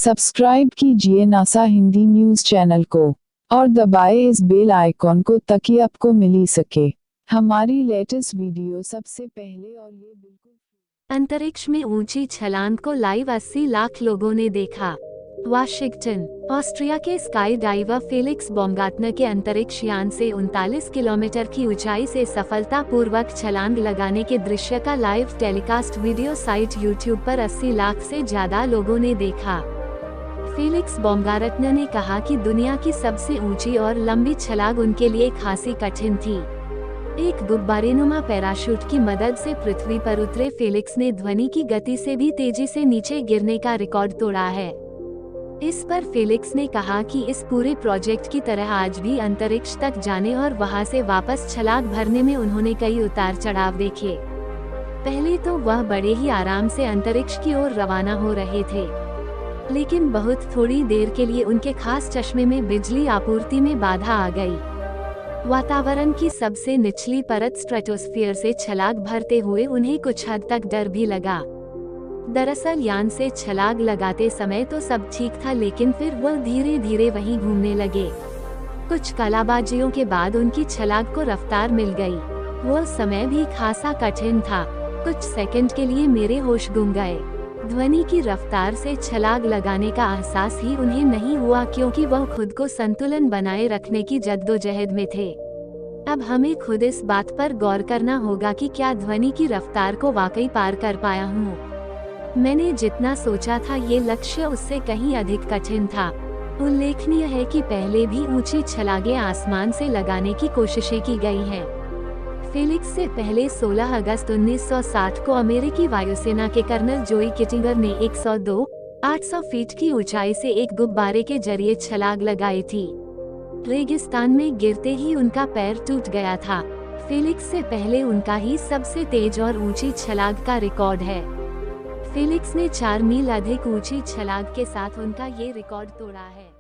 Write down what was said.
Subscribe कीजिए NASA Hindi news channel को और दबाएं इस बेल आइकॉन को ताकि आपको मिल सके हमारी लेटेस्ट वीडियो सबसे पहले। और ये बिल्कुल अंतरिक्ष में ऊंची छलांग को लाइव 80 लाख लोगों ने देखा। वाशिंगटन, ऑस्ट्रिया के स्काई डाइवर फेलिक्स बॉमगार्टनर के अंतरिक्ष यान से 39 किलोमीटर की ऊंचाई से सफलतापूर्वक छलांग लगाने के दृश्य का live telecast video site YouTube पर 80 लाख से ज्यादा लोगों ने देखा। फेलिक्स बॉमगार्टनर ने कहा कि दुनिया की सबसे ऊंची और लंबी छलांग उनके लिए खासी कठिन थी। एक गुब्बारेनुमा पैराशूट की मदद से पृथ्वी पर उतरे फेलिक्स ने ध्वनि की गति से भी तेजी से नीचे गिरने का रिकॉर्ड तोड़ा है। इस पर फेलिक्स ने कहा कि इस पूरे प्रोजेक्ट की तरह आज भी अंतरिक्ष तक जाने और वहां से वापस छलांग भरने में उन्होंने कई उतार चढ़ाव देखे। पहले तो वह बड़े ही आराम से अंतरिक्ष की ओर रवाना हो रहे थे, लेकिन बहुत थोड़ी देर के लिए उनके खास चश्मे में बिजली आपूर्ति में बाधा आ गई। वातावरण की सबसे निचली परत स्ट्रेटोस्फीयर से छलांग भरते हुए उन्हें कुछ हद तक डर भी लगा। दरअसल यान से छलांग लगाते समय तो सब ठीक था, लेकिन फिर वह धीरे धीरे वहीं घूमने लगे। कुछ कलाबाजियों के बाद उनकी छलांग को रफ्तार मिल गई। वह समय भी खासा कठिन था। कुछ सेकंड के लिए मेरे होश गुम गए। ध्वनि की रफ्तार से छलांग लगाने का एहसास ही उन्हें नहीं हुआ, क्योंकि वह खुद को संतुलन बनाए रखने की जद्दोजहद में थे। अब हमें खुद इस बात पर गौर करना होगा कि क्या ध्वनि की रफ्तार को वाकई पार कर पाया हूँ। मैंने जितना सोचा था ये लक्ष्य उससे कहीं अधिक कठिन था। उल्लेखनीय है कि पहले भी ऊंची छलांगें आसमान से लगाने की कोशिशें की गई हैं। फेलिक्स से पहले 16 अगस्त 1960 को अमेरिकी वायुसेना के कर्नल जोई किटिंगर ने 102-800 फीट की ऊंचाई से एक गुब्बारे के जरिए छलांग लगाई थी। रेगिस्तान में गिरते ही उनका पैर टूट गया था। फेलिक्स से पहले उनका ही सबसे तेज और ऊंची छलांग का रिकॉर्ड है। फेलिक्स ने 4 मील अधिक ऊंची छलांग के साथ उनका ये रिकॉर्ड तोड़ा है।